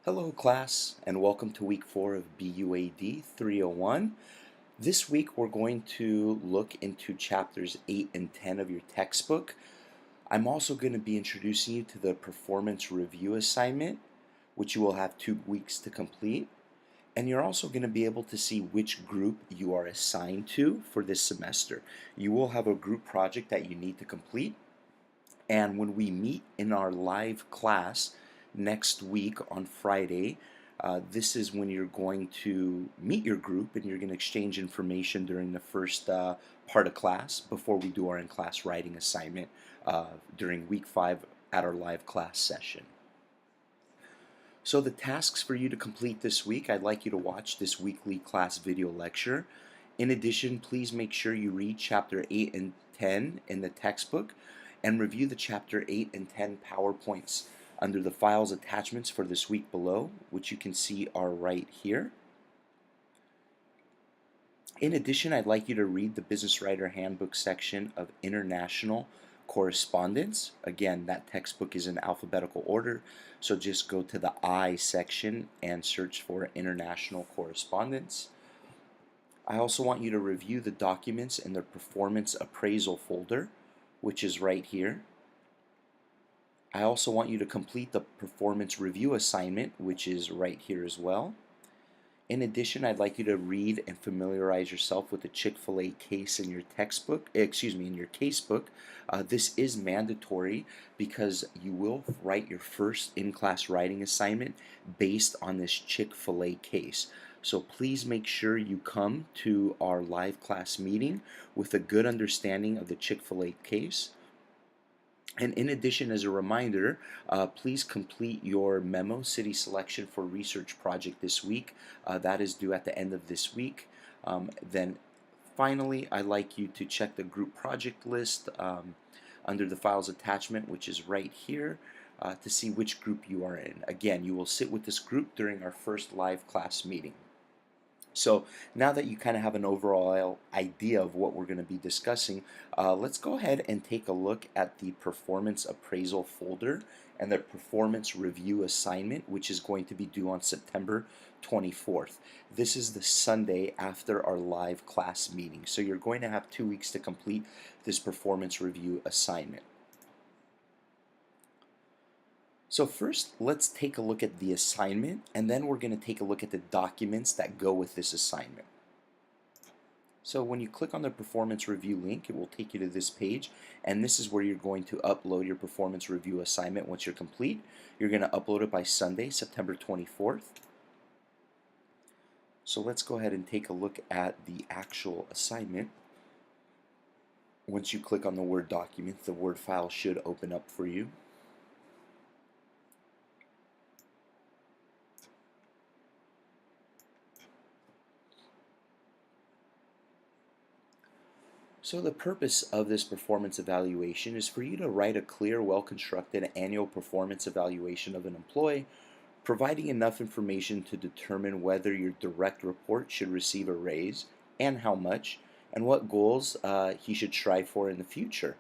Hello class and welcome to week 4 of BUAD 301. This week we're going to look into chapters 8 and 10 of your textbook. I'm also going to be introducing you to the performance review assignment, which you will have 2 weeks to complete. And you're also going to be able to see which group you are assigned to for this semester. You will have a group project that you need to complete. And when we meet in our live class next week on Friday, this is when you're going to meet your group and you're going to exchange information during the first part of class before we do our in-class writing assignment during week 5 at our live class session. So the tasks for you to complete this week, I'd like you to watch this weekly class video lecture. In addition, please make sure you read chapter 8 and 10 in the textbook and review the chapter 8 and 10 PowerPoints under the files attachments for this week below, which you can see are right here. In addition, I'd like you to read the Business Writer Handbook section of International Correspondence. Again, that textbook is in alphabetical order, so just go to the I section and search for International Correspondence. I also want you to review the documents in the Performance Appraisal folder, which is right here. I also want you to complete the performance review assignment, which is right here as well. In addition, I'd like you to read and familiarize yourself with the Chick-fil-A case in your textbook, in your casebook. This is mandatory because you will write your first in-class writing assignment based on this Chick-fil-A case. So please make sure you come to our live class meeting with a good understanding of the Chick-fil-A case. And in addition, as a reminder, please complete your memo city selection for research project this week. That is due at the end of this week. Then finally, I'd like you to check the group project list under the files attachment, which is right here, to see which group you are in. Again, you will sit with this group during our first live class meeting. So now that you kind of have an overall idea of what we're going to be discussing, let's go ahead and take a look at the performance appraisal folder and the performance review assignment, which is going to be due on September 24th. This is the Sunday after our live class meeting. So you're going to have 2 weeks to complete this performance review assignment. So first, let's take a look at the assignment, and then we're going to take a look at the documents that go with this assignment. So when you click on the performance review link, it will take you to this page, and this is where you're going to upload your performance review assignment once you're complete. You're going to upload it by Sunday, September 24th. So let's go ahead and take a look at the actual assignment. Once you click on the Word document, the Word file should open up for you. So the purpose of this performance evaluation is for you to write a clear, well-constructed annual performance evaluation of an employee, providing enough information to determine whether your direct report should receive a raise and how much, and what goals he should strive for in the future.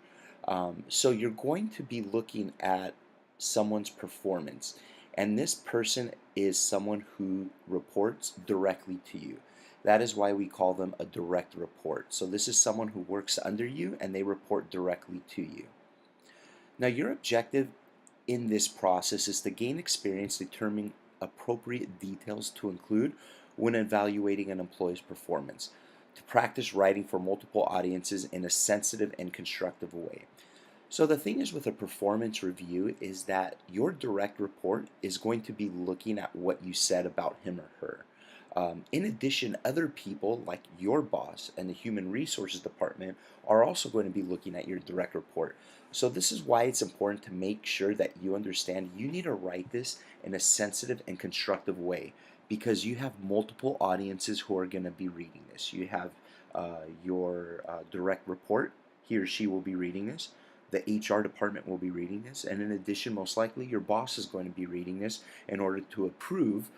So you're going to be looking at someone's performance, and this person is someone who reports directly to you. That is why we call them a direct report. So this is someone who works under you and they report directly to you. Now your objective in this process is to gain experience determining appropriate details to include when evaluating an employee's performance, to practice writing for multiple audiences in a sensitive and constructive way. So the thing is with a performance review is that your direct report is going to be looking at what you said about him or her. In addition, other people like your boss and the human resources department are also going to be looking at your direct report. So this is why it's important to make sure that you understand you need to write this in a sensitive and constructive way, because you have multiple audiences who are going to be reading this. You have your direct report, he or she will be reading this. The HR department will be reading this, and in addition, most likely your boss is going to be reading this in order to approve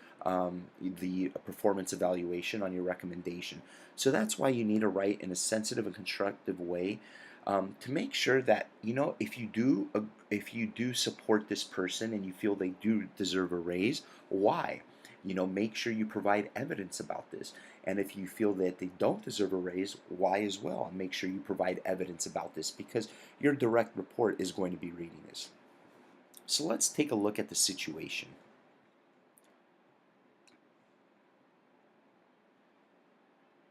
the performance evaluation on your recommendation. So that's why you need to write in a sensitive and constructive way to make sure that if you do support this person and you feel they do deserve a raise, why? Make sure you provide evidence about this. And if you feel that they don't deserve a raise, why as well? And make sure you provide evidence about this because your direct report is going to be reading this. So let's take a look at the situation.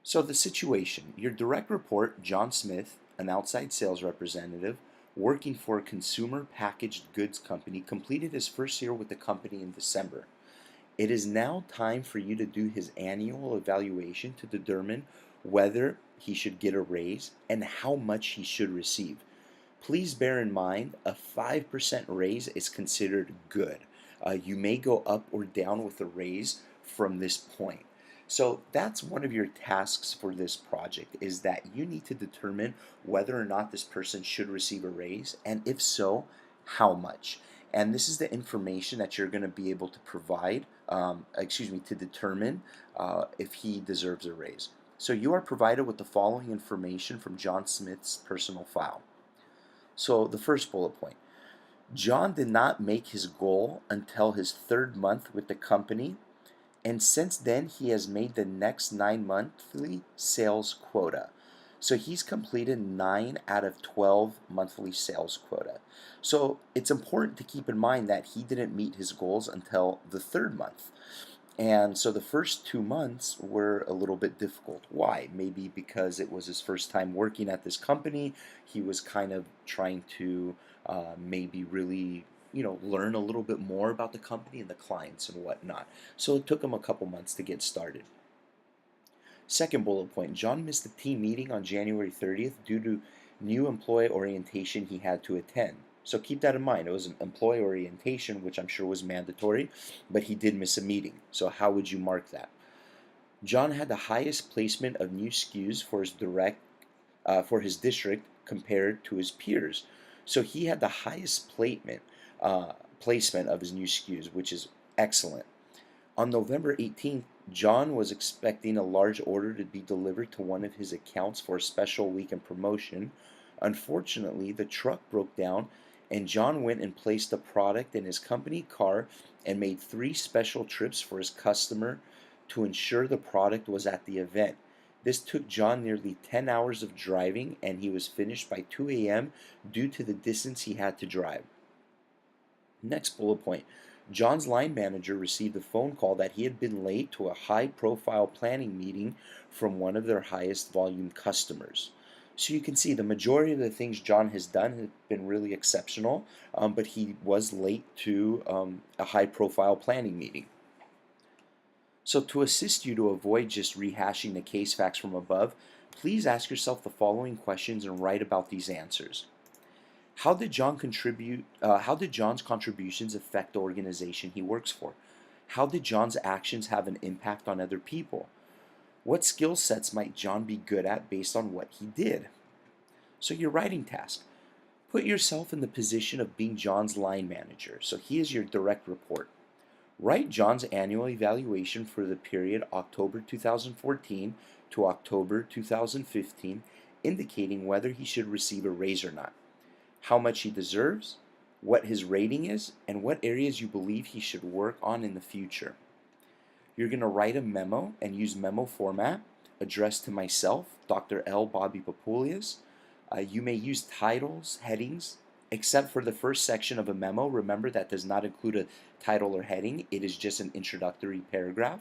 So the situation, your direct report, John Smith, an outside sales representative working for a consumer packaged goods company, completed his first year with the company in December. It is now time for you to do his annual evaluation to determine whether he should get a raise and how much he should receive. Please bear in mind a 5% raise is considered good. You may go up or down with a raise from this point. So that's one of your tasks for this project is that you need to determine whether or not this person should receive a raise, and if so, how much. And this is the information that you're going to be able to provide, to determine if he deserves a raise. So you are provided with the following information from John Smith's personal file. So the first bullet point, John did not make his goal until his third month with the company, and since then he has made the next 9 monthly sales quota. So he's completed 9 out of 12 monthly sales quota. So it's important to keep in mind that he didn't meet his goals until the third month. And so the first 2 months were a little bit difficult. Why? Maybe because it was his first time working at this company. He was kind of trying to maybe really, learn a little bit more about the company and the clients and whatnot. So it took him a couple months to get started. Second bullet point, John missed the team meeting on January 30th due to new employee orientation he had to attend. So keep that in mind. It was an employee orientation, which I'm sure was mandatory, but he did miss a meeting. So how would you mark that? John had the highest placement of new SKUs for his district compared to his peers. So he had the highest placement of his new SKUs, which is excellent. On November 18th, John was expecting a large order to be delivered to one of his accounts for a special weekend promotion. Unfortunately, the truck broke down and John went and placed the product in his company car and made 3 special trips for his customer to ensure the product was at the event. This took John nearly 10 hours of driving and he was finished by 2 a.m. due to the distance he had to drive. Next bullet point. John's line manager received a phone call that he had been late to a high-profile planning meeting from one of their highest volume customers. So you can see the majority of the things John has done have been really exceptional, but he was late to a high-profile planning meeting. So to assist you to avoid just rehashing the case facts from above, please ask yourself the following questions and write about these answers. How did John's contributions affect the organization he works for? How did John's actions have an impact on other people? What skill sets might John be good at based on what he did? So your writing task. Put yourself in the position of being John's line manager. So he is your direct report. Write John's annual evaluation for the period October 2014 to October 2015, indicating whether he should receive a raise or not, how much he deserves, what his rating is, and what areas you believe he should work on in the future. You're going to write a memo and use memo format addressed to myself, Dr. L. Bobby Papulias. You may use titles, headings, except for the first section of a memo. Remember, that does not include a title or heading. It is just an introductory paragraph.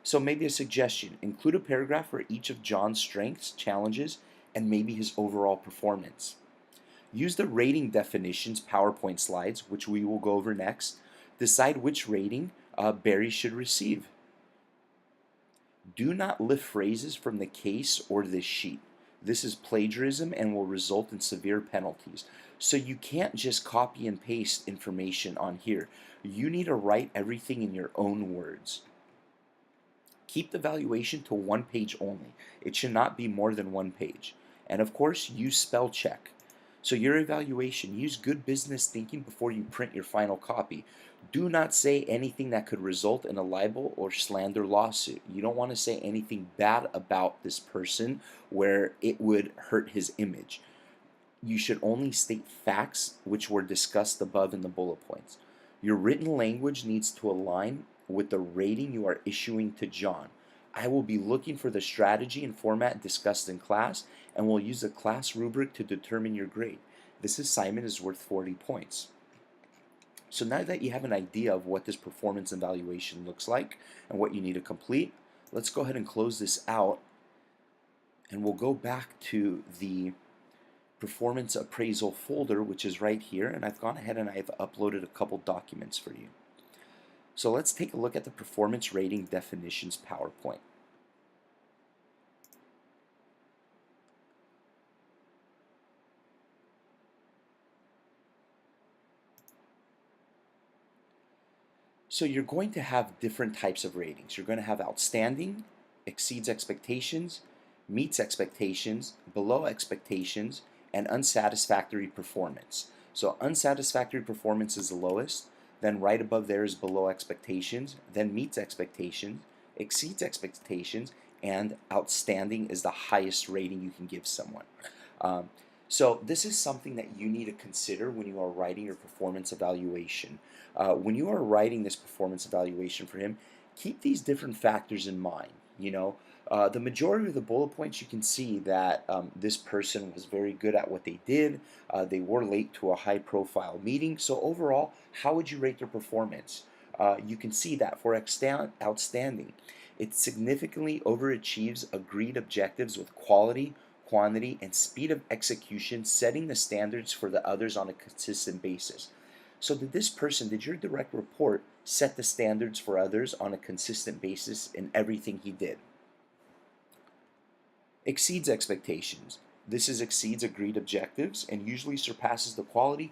So maybe a suggestion, include a paragraph for each of John's strengths, challenges, and maybe his overall performance. Use the rating definitions PowerPoint slides, which we will go over next. Decide which rating Barry should receive. Do not lift phrases from the case or this sheet. This is plagiarism and will result in severe penalties. So you can't just copy and paste information on here. You need to write everything in your own words. Keep the valuation to 1 page only. It should not be more than 1 page. And of course, use spell check. So your evaluation, use good business thinking before you print your final copy. Do not say anything that could result in a libel or slander lawsuit. You don't want to say anything bad about this person where it would hurt his image. You should only state facts which were discussed above in the bullet points. Your written language needs to align with the rating you are issuing to John. I will be looking for the strategy and format discussed in class and will use the class rubric to determine your grade. This assignment is worth 40 points. So now that you have an idea of what this performance evaluation looks like and what you need to complete, let's go ahead and close this out, and we'll go back to the performance appraisal folder, which is right here, and I've gone ahead and I've uploaded a couple documents for you. So let's take a look at the performance rating definitions PowerPoint. So you're going to have different types of ratings. You're going to have outstanding, exceeds expectations, meets expectations, below expectations, and unsatisfactory performance. So unsatisfactory performance is the lowest, then right above there is below expectations, then meets expectations, exceeds expectations, and outstanding is the highest rating you can give someone. Um, so this is something that you need to consider when you are writing your performance evaluation. When you are writing this performance evaluation for him, keep these different factors in mind. The majority of the bullet points, you can see that this person was very good at what they did. They were late to a high-profile meeting. So overall, how would you rate their performance? You can see that for outstanding, it significantly overachieves agreed objectives with quality, quantity, and speed of execution, setting the standards for the others on a consistent basis. So did your direct report set the standards for others on a consistent basis in everything he did? Exceeds expectations. Exceeds agreed objectives and usually surpasses the quality,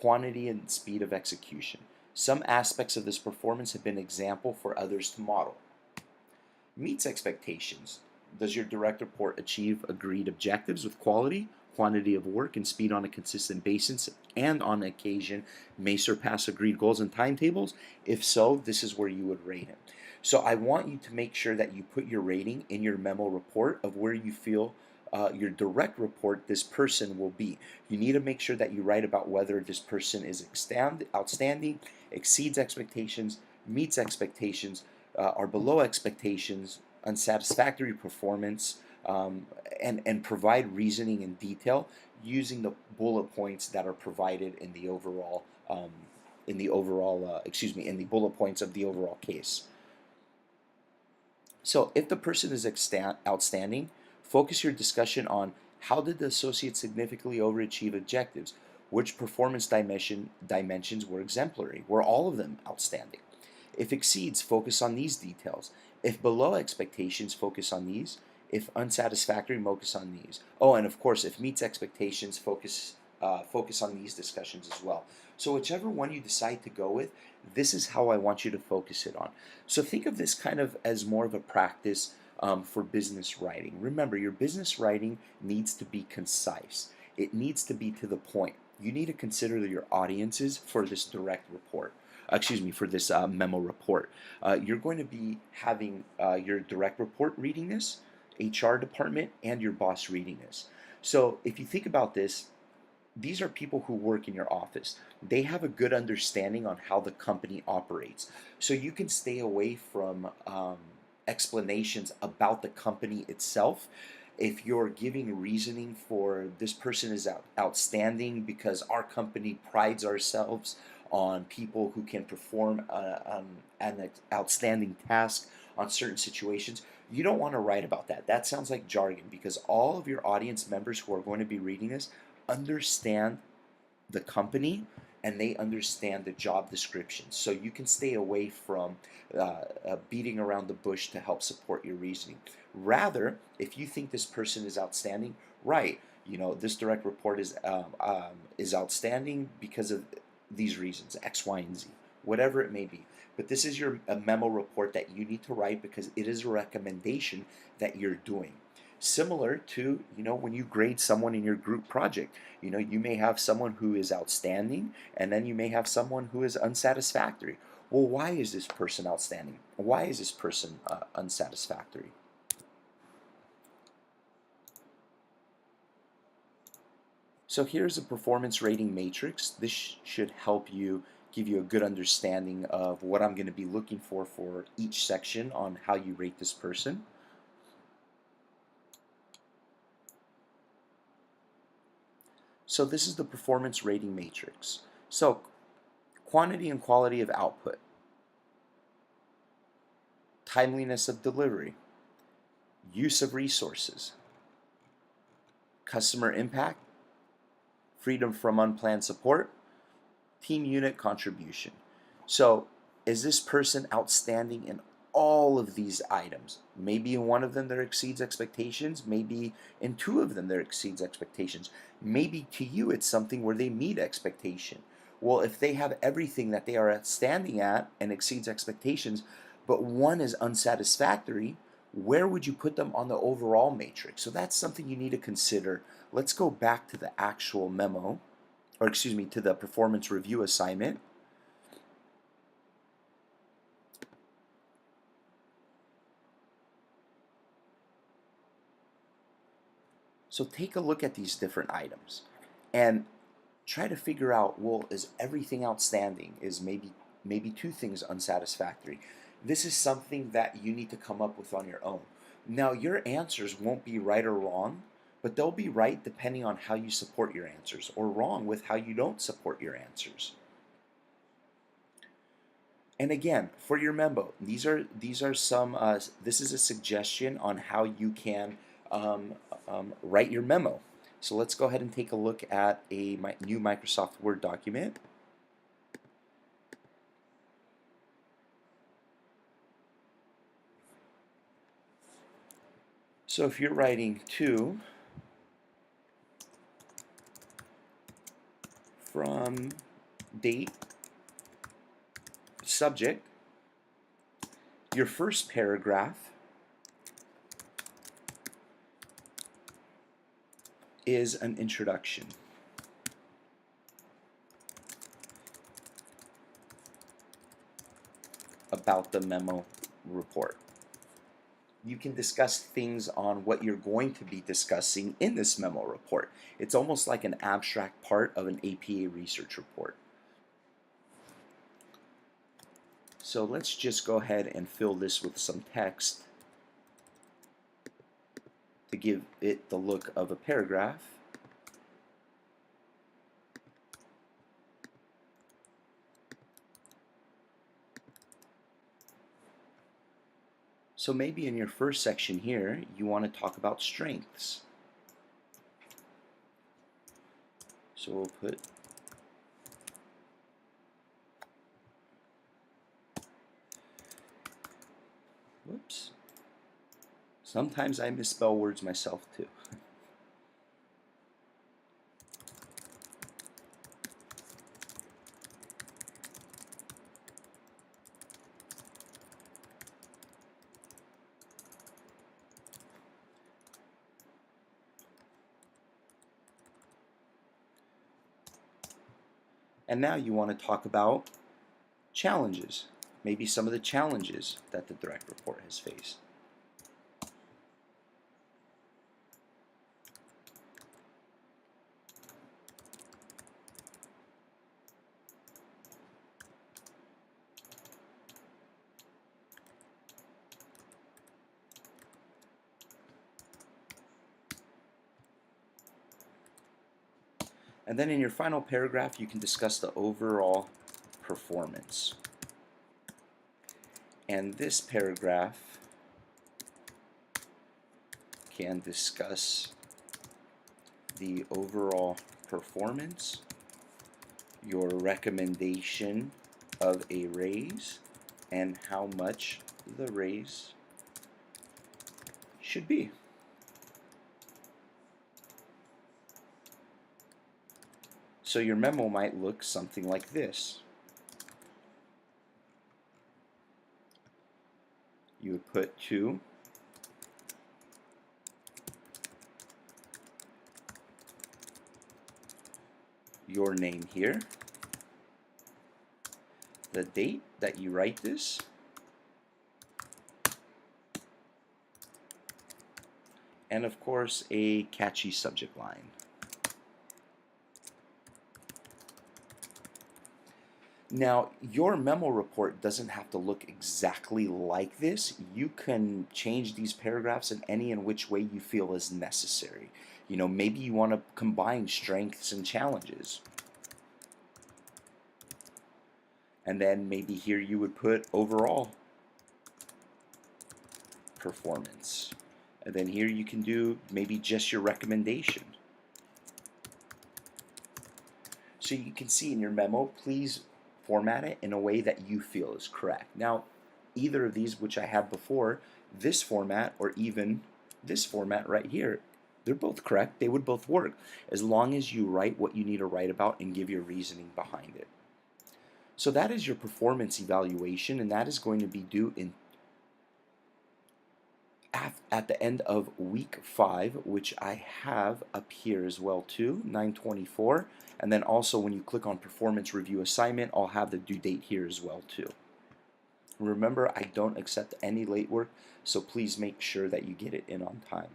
quantity, and speed of execution. Some aspects of this performance have been example for others to model. Meets expectations. Does your direct report achieve agreed objectives with quality, quantity of work, and speed on a consistent basis, and on occasion may surpass agreed goals and timetables? If so, this is where you would rate him. So I want you to make sure that you put your rating in your memo report of where you feel your direct report this person will be. You need to make sure that you write about whether this person is outstanding, exceeds expectations, meets expectations, are below expectations, unsatisfactory performance, and provide reasoning in detail using the bullet points that are provided in the overall in the bullet points of the overall case. So if the person is outstanding, focus your discussion on how did the associate significantly overachieve objectives? Which performance dimensions were exemplary? Were all of them outstanding? If exceeds, focus on these details. If below expectations, focus on these. If unsatisfactory, focus on these. Oh, and of course, if meets expectations, focus on these discussions as well. So whichever one you decide to go with, this is how I want you to focus it on. So think of this kind of as more of a practice for business writing. Remember, your business writing needs to be concise. It needs to be to the point. You need to consider your audiences for this direct report. For this memo report. You're going to be having your direct report reading this, HR department, and your boss reading this. So if you think about this, these are people who work in your office. They have a good understanding on how the company operates. So you can stay away from explanations about the company itself. If you're giving reasoning for this person is outstanding because our company prides ourselves on people who can perform an outstanding task on certain situations, you don't want to write about that. That sounds like jargon because all of your audience members who are going to be reading this understand the company and they understand the job description. So you can stay away from beating around the bush to help support your reasoning. Rather, if you think this person is outstanding, right, this direct report is outstanding because of these reasons, X, Y, and Z, whatever it may be. But this is a memo report that you need to write because it is a recommendation that you're doing. Similar to, when you grade someone in your group project, you may have someone who is outstanding and then you may have someone who is unsatisfactory. Well, why is this person outstanding? Why is this person unsatisfactory? So here's a performance rating matrix. This should help you give you a good understanding of what I'm going to be looking for each section on how you rate this person. So this is the performance rating matrix. So quantity and quality of output, timeliness of delivery, use of resources, customer impact, freedom from unplanned support, team unit contribution. So is this person outstanding in all of these items? Maybe in one of them there exceeds expectations, maybe in two of them there exceeds expectations. Maybe to you it's something where they meet expectation. Well, if they have everything that they are outstanding at and exceeds expectations, but one is unsatisfactory, where would you put them on the overall matrix? So that's something you need to consider. Let's go back to the actual memo, or excuse me, to the performance review assignment. So take a look at these different items and try to figure out, well, is everything outstanding? Is maybe two things unsatisfactory? This is something that you need to come up with on your own. Now, your answers won't be right or wrong, but they'll be right depending on how you support your answers, or wrong with how you don't support your answers. And again, for your memo, these are some. This is a suggestion on how you can write your memo. So let's go ahead and take a look at a new Microsoft Word document. So if you're writing to, from, date, subject, your first paragraph is an introduction. About the memo report. You can discuss things on what you're going to be discussing in this memo report. It's almost like an abstract part of an APA research report. So let's just go ahead and fill this with some text to give it the look of a paragraph. So maybe in your first section here, you want to talk about strengths. So we'll put whoops. Sometimes I misspell words myself too. And now you want to talk about challenges. Maybe some of the challenges that the direct report has faced. And then in your final paragraph, you can discuss the overall performance. And this paragraph can discuss the overall performance, your recommendation of a raise, and how much the raise should be. So your memo might look something like this. You would put to your name here, the date that you write this, and of course a catchy subject line. Now, your memo report doesn't have to look exactly like this. You can change these paragraphs in any and which way you feel is necessary. Maybe you want to combine strengths and challenges. And then maybe here you would put overall performance. And then here you can do maybe just your recommendation. So you can see in your memo, please format it in a way that you feel is correct. Now, either of these, which I had before, this format or even this format right here, they're both correct. They would both work as long as you write what you need to write about and give your reasoning behind it. So that is your performance evaluation, and that is going to be due at the end of week 5, which I have up here as well too, 9/24. And then also when you click on performance review assignment, I'll have the due date here as well too. Remember, I don't accept any late work, so please make sure that you get it in on time.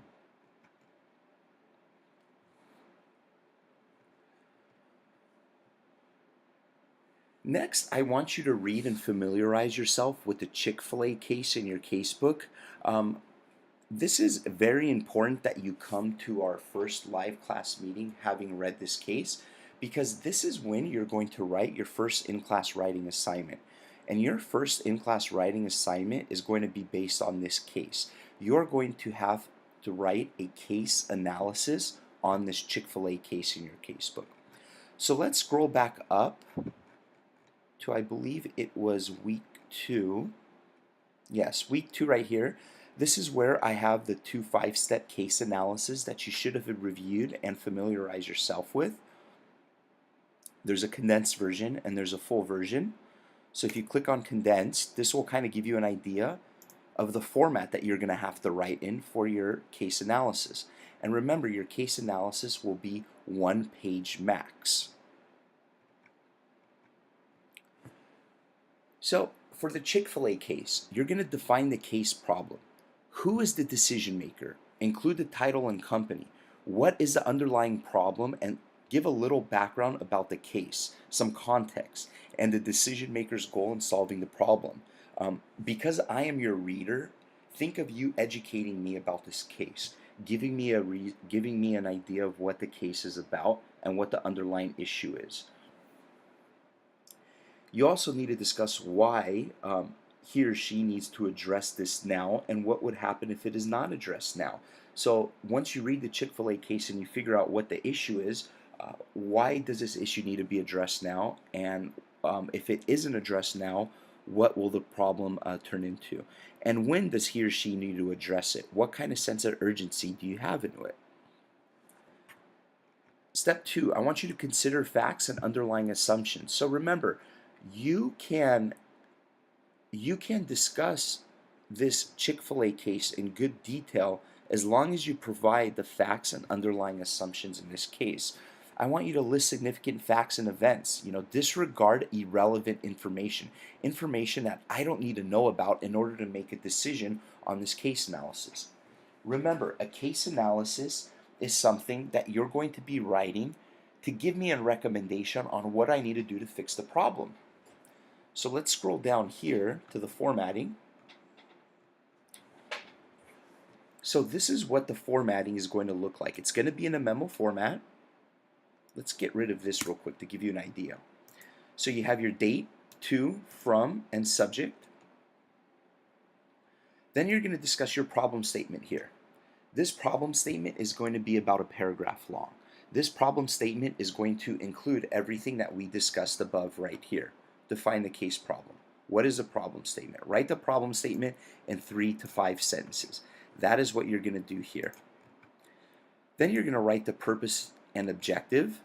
Next, I want you to read and familiarize yourself with the Chick-fil-A case in your casebook. This is very important that you come to our first live class meeting having read this case, because this is when you're going to write your first in-class writing assignment. And your first in-class writing assignment is going to be based on this case. You're going to have to write a case analysis on this Chick-fil-A case in your casebook. So let's scroll back up to, I believe it was week 2. Yes, week 2 right here. This is where I have the 2 5-step case analysis that you should have reviewed and familiarized yourself with. There's a condensed version and there's a full version. So if you click on condensed, this will kind of give you an idea of the format that you're going to have to write in for your case analysis. And remember, your case analysis will be 1 page max. So for the Chick-fil-A case, you're going to define the case problem. Who is the decision maker? Include the title and company. What is the underlying problem? And give a little background about the case, some context, and the decision maker's goal in solving the problem. Because I am your reader, think of you educating me about this case, giving me an idea of what the case is about and what the underlying issue is. You also need to discuss why he or she needs to address this now and what would happen if it is not addressed now. So once you read the Chick-fil-A case and you figure out what the issue is, why does this issue need to be addressed now? And if it isn't addressed now, what will the problem turn into? And when does he or she need to address it? What kind of sense of urgency do you have into it? Step 2, I want you to consider facts and underlying assumptions. So remember, you can discuss this Chick-fil-A case in good detail as long as you provide the facts and underlying assumptions in this case. I want you to list significant facts and events. Disregard irrelevant information that I don't need to know about in order to make a decision on this case analysis. Remember, a case analysis is something that you're going to be writing to give me a recommendation on what I need to do to fix the problem. So let's scroll down here to the formatting. So this is what the formatting is going to look like. It's going to be in a memo format. Let's get rid of this real quick to give you an idea. So you have your date, to, from, and subject. Then you're going to discuss your problem statement here. This problem statement is going to be about a paragraph long. This problem statement is going to include everything that we discussed above right here. Define the case problem. What is a problem statement? Write the problem statement in 3 to 5 sentences. That is what you're going to do here. Then you're going to write the purpose and objective.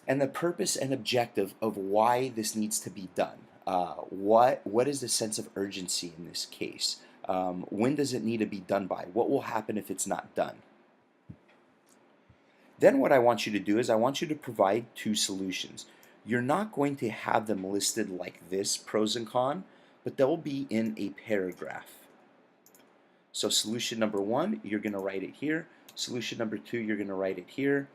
And the purpose and objective of why this needs to be done. What is the sense of urgency in this case? When does it need to be done by? What will happen if it's not done? Then what I want you to do is I want you to provide 2 solutions. You're not going to have them listed like this, pros and cons, but they'll be in a paragraph. So solution number 1, you're going to write it here. Solution number 2, you're going to write it here.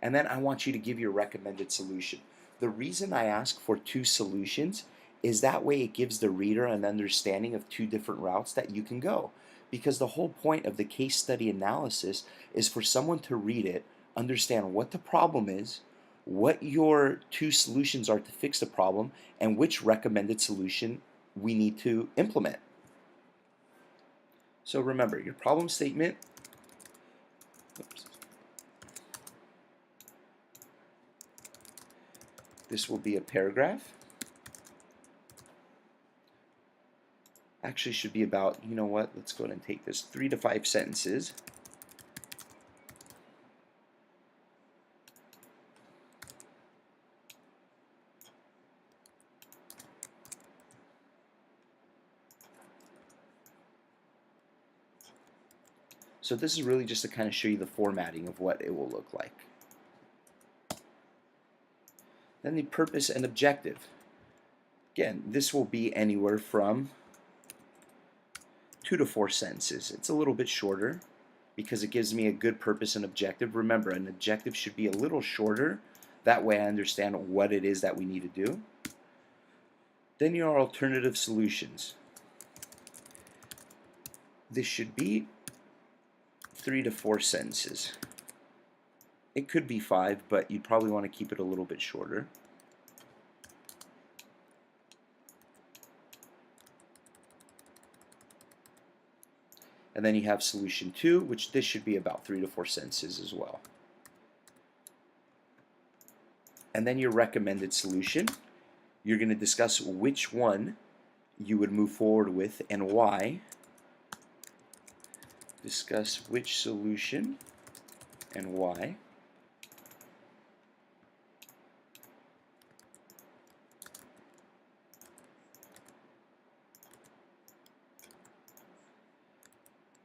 And then I want you to give your recommended solution. The reason I ask for 2 solutions is that way it gives the reader an understanding of 2 different routes that you can go. Because the whole point of the case study analysis is for someone to read it, understand what the problem is, what your 2 solutions are to fix the problem, and which recommended solution we need to implement. So remember, your problem statement, this will be a paragraph. Actually should be about, you know what, let's go ahead and take this 3 to 5 sentences. So this is really just to kind of show you the formatting of what it will look like. Then the purpose and objective. Again, this will be anywhere from 2 to 4 sentences. It's a little bit shorter because it gives me a good purpose and objective. Remember, an objective should be a little shorter. That way I understand what it is that we need to do. Then your alternative solutions. This should be 3 to 4 sentences. It could be 5, but you'd probably want to keep it a little bit shorter. And then you have solution 2, which this should be about 3 to 4 sentences as well. And then your recommended solution. You're going to discuss which one you would move forward with and why. Discuss which solution and why.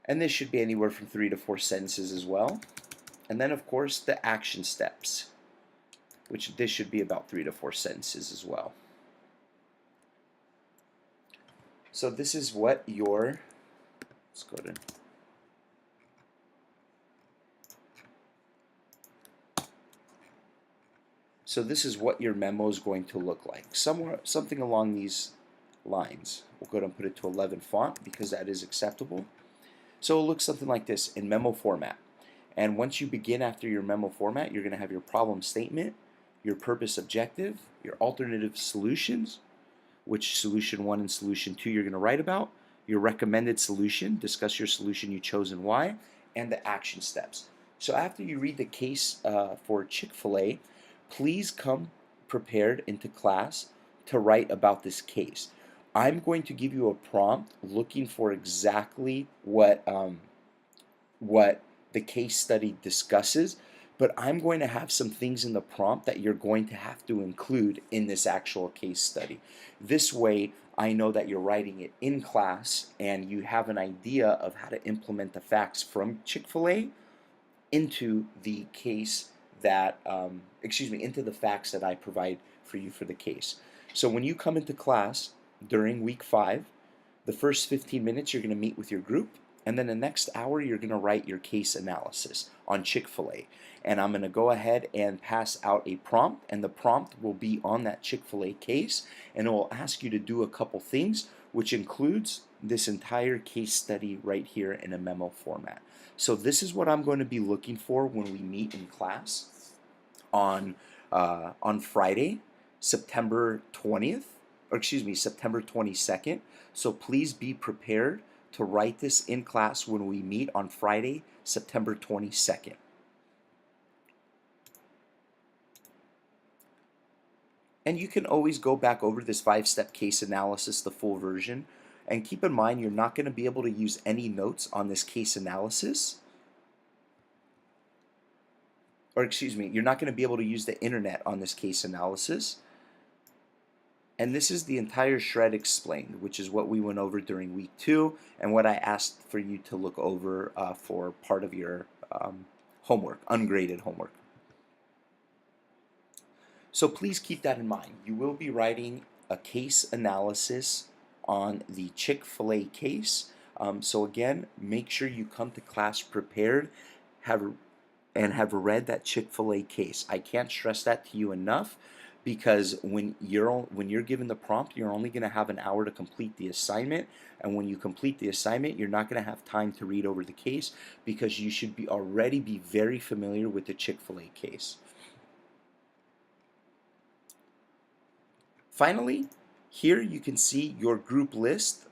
And this should be anywhere from 3 to 4 sentences as well. And then, of course, the action steps, which this should be about 3 to 4 sentences as well. So this is what your, let's go to, so this is what your memo is going to look like. Something along these lines. We'll go ahead and put it to 11 font because that is acceptable. So it'll look something like this in memo format. And once you begin after your memo format, you're going to have your problem statement, your purpose objective, your alternative solutions, which solution 1 and solution 2 you're going to write about, your recommended solution, discuss your solution you chose and why, and the action steps. So after you read the case for Chick-fil-A, please come prepared into class to write about this case. I'm going to give you a prompt looking for exactly what the case study discusses, but I'm going to have some things in the prompt that you're going to have to include in this actual case study. This way, I know that you're writing it in class and you have an idea of how to implement the facts from Chick-fil-A into the case that, into the facts that I provide for you for the case. So when you come into class during week 5, the first 15 minutes you're going to meet with your group, and then the next hour you're going to write your case analysis on Chick-fil-A. And I'm going to go ahead and pass out a prompt, and the prompt will be on that Chick-fil-A case, and it will ask you to do a couple things, which includes this entire case study right here in a memo format. So this is what I'm going to be looking for when we meet in class on Friday, September 20th, or excuse me, September 22nd. So please be prepared to write this in class when we meet on Friday, September 22nd. And you can always go back over this 5-step case analysis, the full version. And keep in mind, you're not going to be able to use any notes on this case analysis. Or excuse me, you're not going to be able to use the internet on this case analysis. And this is the entire shred explained, which is what we went over during week 2 and what I asked for you to look over for part of your homework, ungraded homework. So please keep that in mind. You will be writing a case analysis on the Chick-fil-A case. So again, make sure you come to class prepared, have have read that Chick-fil-A case. I can't stress that to you enough, because when you're given the prompt, you're only going to have an hour to complete the assignment, and when you complete the assignment, you're not going to have time to read over the case, because you should be already be very familiar with the Chick-fil-A case. Finally, here you can see your group list.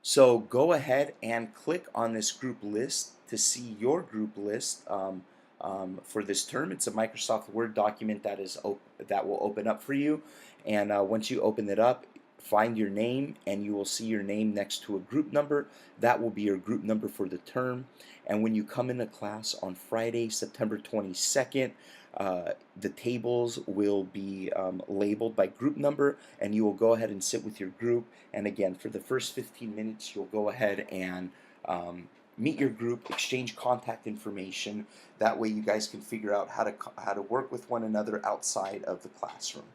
So go ahead and click on this group list to see your group list for this term. It's a Microsoft Word document that will open up for you, and once you open it up, find your name, and you will see your name next to a group number. That will be your group number for the term. And when you come into class on Friday, September 22nd, the tables will be labeled by group number, and you will go ahead and sit with your group. And again, for the first 15 minutes, you'll go ahead and meet your group, exchange contact information. That way you guys can figure out how to work with one another outside of the classroom.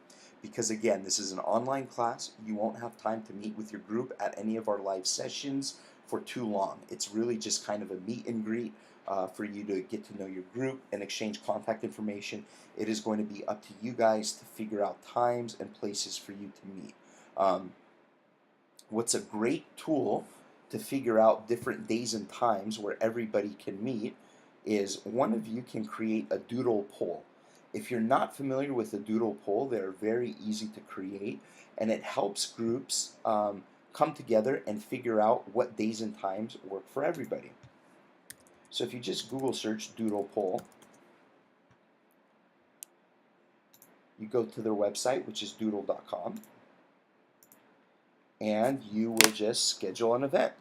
Because again, this is an online class, you won't have time to meet with your group at any of our live sessions for too long. It's really just kind of a meet and greet for you to get to know your group and exchange contact information. It is going to be up to you guys to figure out times and places for you to meet. What's a great tool to figure out different days and times where everybody can meet is one of you can create a doodle poll. If you're not familiar with a doodle poll, they're very easy to create, and it helps groups come together and figure out what days and times work for everybody. So if you just Google search doodle poll, you go to their website, which is doodle.com, and you will just schedule an event.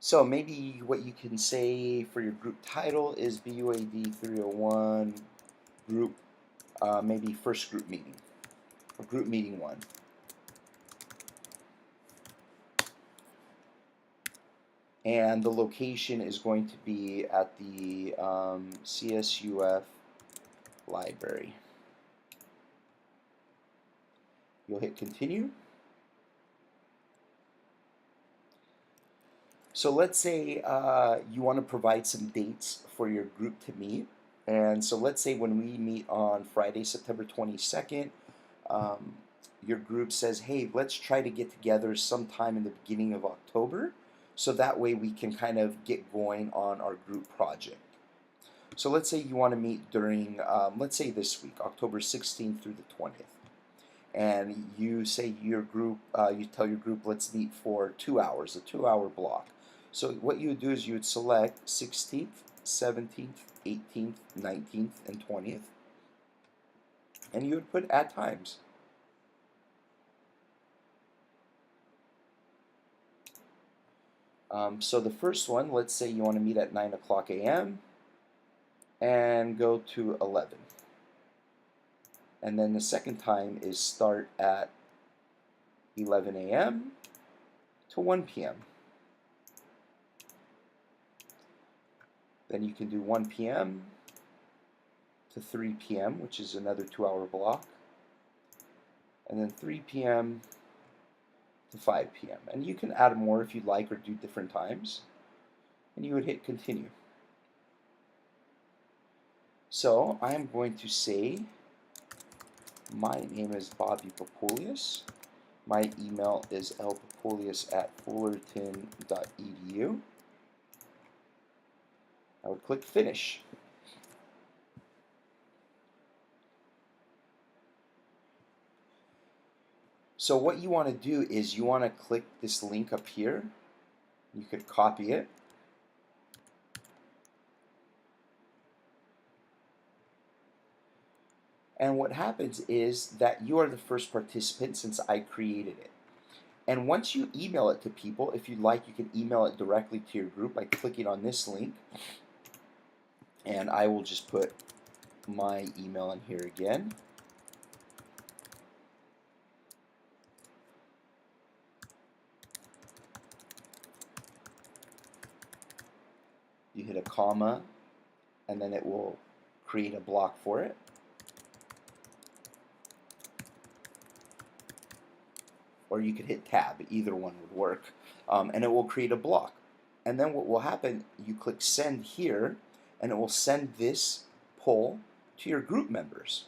So maybe what you can say for your group title is BUAD 301 group, maybe first group meeting, or group meeting 1. And the location is going to be at the CSUF library. You'll hit continue. So let's say you want to provide some dates for your group to meet. And so let's say when we meet on Friday, September 22nd, your group says, hey, let's try to get together sometime in the beginning of October, so that way we can kind of get going on our group project. So let's say you want to meet during, let's say this week, October 16th through the 20th. And you say your group, you tell your group, let's meet for 2 hours, a 2-hour block. So what you would do is you would select 16th, 17th, 18th, 19th, and 20th. And you would put at times. So the first one, let's say you want to meet at 9 o'clock a.m. and go to 11. And then the second time is start at 11 a.m. to 1 p.m. Then you can do 1 p.m. to 3 p.m., which is another 2-hour block. And then 3 p.m. to 5 p.m. And you can add more if you'd like, or do different times. And you would hit continue. So I'm going to say, my name is Bobby Papulius. My email is lpapulius@fullerton.edu. I would click finish. So what you want to do is you want to click this link up here. You could copy it. And what happens is that you are the first participant since I created it. And once you email it to people, if you'd like, you can email it directly to your group by clicking on this link. And I will just put my email in here again. You hit a comma, and then it will create a block for it. or you could hit tab, either one would work, and it will create a block. And then what will happen, you click send here, and it will send this poll to your group members.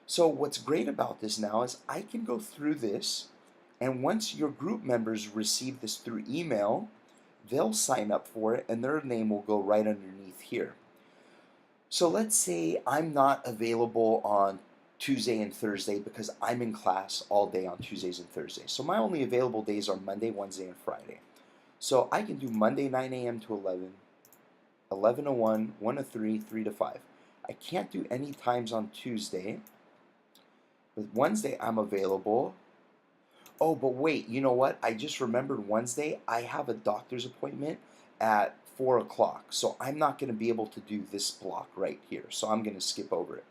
So what's great about this now is I can go through this, and once your group members receive this through email, they'll sign up for it and their name will go right underneath here. So let's say I'm not available on Tuesday and Thursday because I'm in class all day on Tuesdays and Thursdays. So my only available days are Monday, Wednesday, and Friday. So I can do Monday 9 a.m. to 11, 11 to 1, 1 to 3, 3 to 5. I can't do any times on Tuesday. But Wednesday I'm available. Oh, but wait, you know what? I just remembered Wednesday I have a doctor's appointment at 4 o'clock. So I'm not going to be able to do this block right here. So I'm going to skip over it.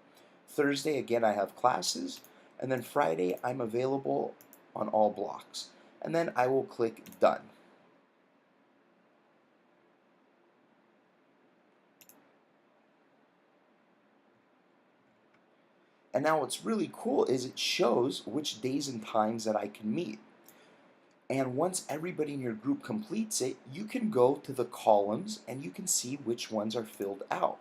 Thursday, again, I have classes. And then Friday, I'm available on all blocks. And then I will click done. And now what's really cool is it shows which days and times that I can meet. And once everybody in your group completes it, you can go to the columns and you can see which ones are filled out.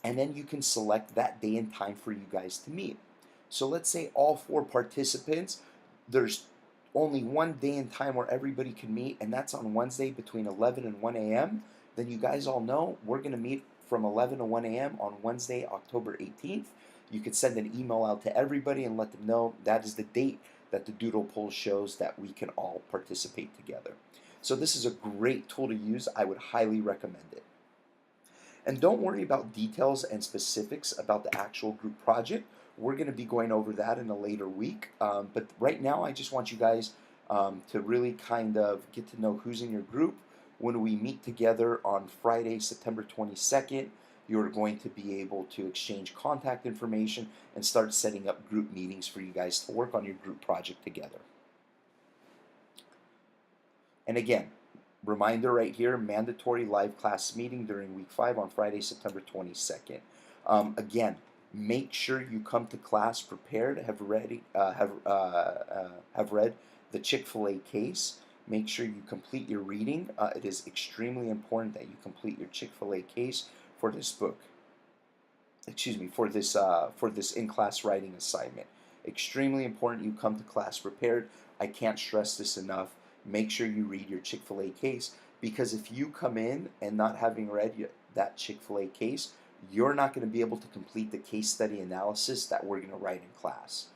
And then you can select that day and time for you guys to meet. So let's say all 4 participants, there's only one day and time where everybody can meet, and that's on Wednesday between 11 and 1 a.m. Then you guys all know we're going to meet from 11 to 1 a.m. on Wednesday, October 18th. You could send an email out to everybody and let them know that is the date that the doodle poll shows that we can all participate together. So this is a great tool to use. I would highly recommend it. And don't worry about details and specifics about the actual group project. We're going to be going over that in a later week. But right now, I just want you guys to really kind of get to know who's in your group. When we meet together on Friday, September 22nd, you're going to be able to exchange contact information and start setting up group meetings for you guys to work on your group project together. And again, reminder right here, mandatory live class meeting during week 5 on Friday, September 22nd. Again, make sure you come to class prepared, have read the Chick-fil-A case. Make sure you complete your reading. It is extremely important that you complete your Chick-fil-A case for this book. Excuse me, for this in-class writing assignment. Extremely important you come to class prepared. I can't stress this enough. Make sure you read your Chick-fil-A case, because if you come in and not having read that Chick-fil-A case, you're not going to be able to complete the case study analysis that we're going to write in class.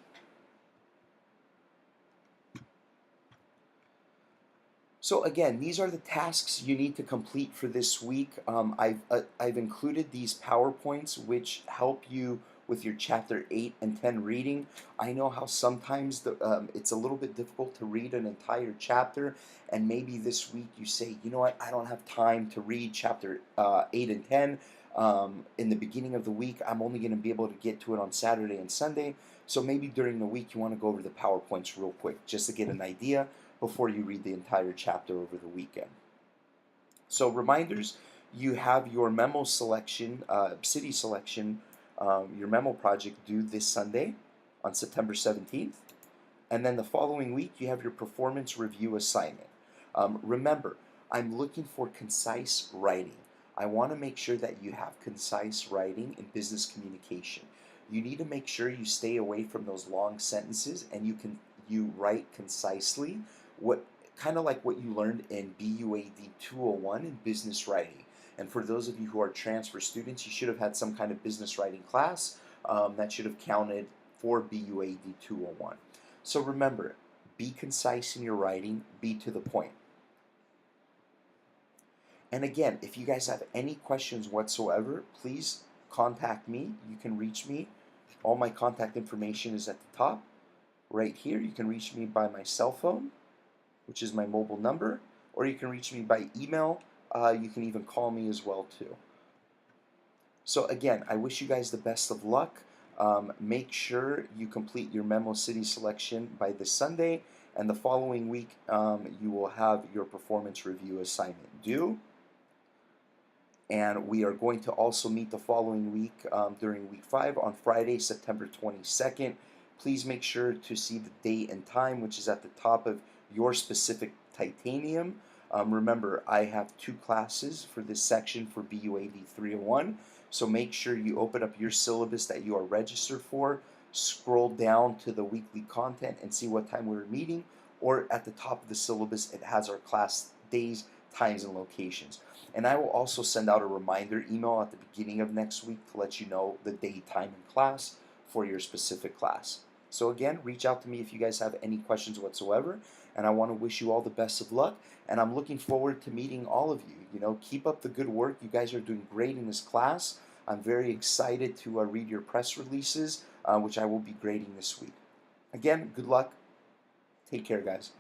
So again, these are the tasks you need to complete for this week. I've included these PowerPoints which help you with your chapter 8 and 10 reading. I know how sometimes it's a little bit difficult to read an entire chapter, and maybe this week you say, you know what, I don't have time to read chapter 8 and 10 in the beginning of the week. I'm only going to be able to get to it on Saturday and Sunday. So maybe during the week you want to go over the PowerPoints real quick just to get an idea before you read the entire chapter over the weekend. So reminders, you have your memo selection, city selection, your memo project due this Sunday on September 17th. And then the following week you have your performance review assignment. Remember, I'm looking for concise writing. I want to make sure that you have concise writing in business communication. You need to make sure you stay away from those long sentences and you write concisely, what kind of like what you learned in BUAD 201 in business writing. And for those of you who are transfer students, you should have had some kind of business writing class that should have counted for BUAD 201. So remember, be concise in your writing, be to the point. And again, if you guys have any questions whatsoever, please contact me. You can reach me. All my contact information is at the top right here. You can reach me by my cell phone, which is my mobile number, or you can reach me by email. You can even call me as well too. So again, I wish you guys the best of luck. Make sure you complete your memo city selection by this Sunday, and the following week you will have your performance review assignment due. And we are going to also meet the following week during week 5 on Friday, September 22nd, please make sure to see the date and time, which is at the top of your specific titanium. Remember, I have 2 classes for this section for BUAD 301, so make sure you open up your syllabus that you are registered for, scroll down to the weekly content and see what time we're meeting, or at the top of the syllabus it has our class days, times, and locations. And I will also send out a reminder email at the beginning of next week to let you know the day, time, and class for your specific class. So again, reach out to me if you guys have any questions whatsoever, and I want to wish you all the best of luck, and I'm looking forward to meeting all of you. Keep up the good work. You guys are doing great in this class. I'm very excited to read your press releases, which I will be grading this week. Again, good luck. Take care, guys.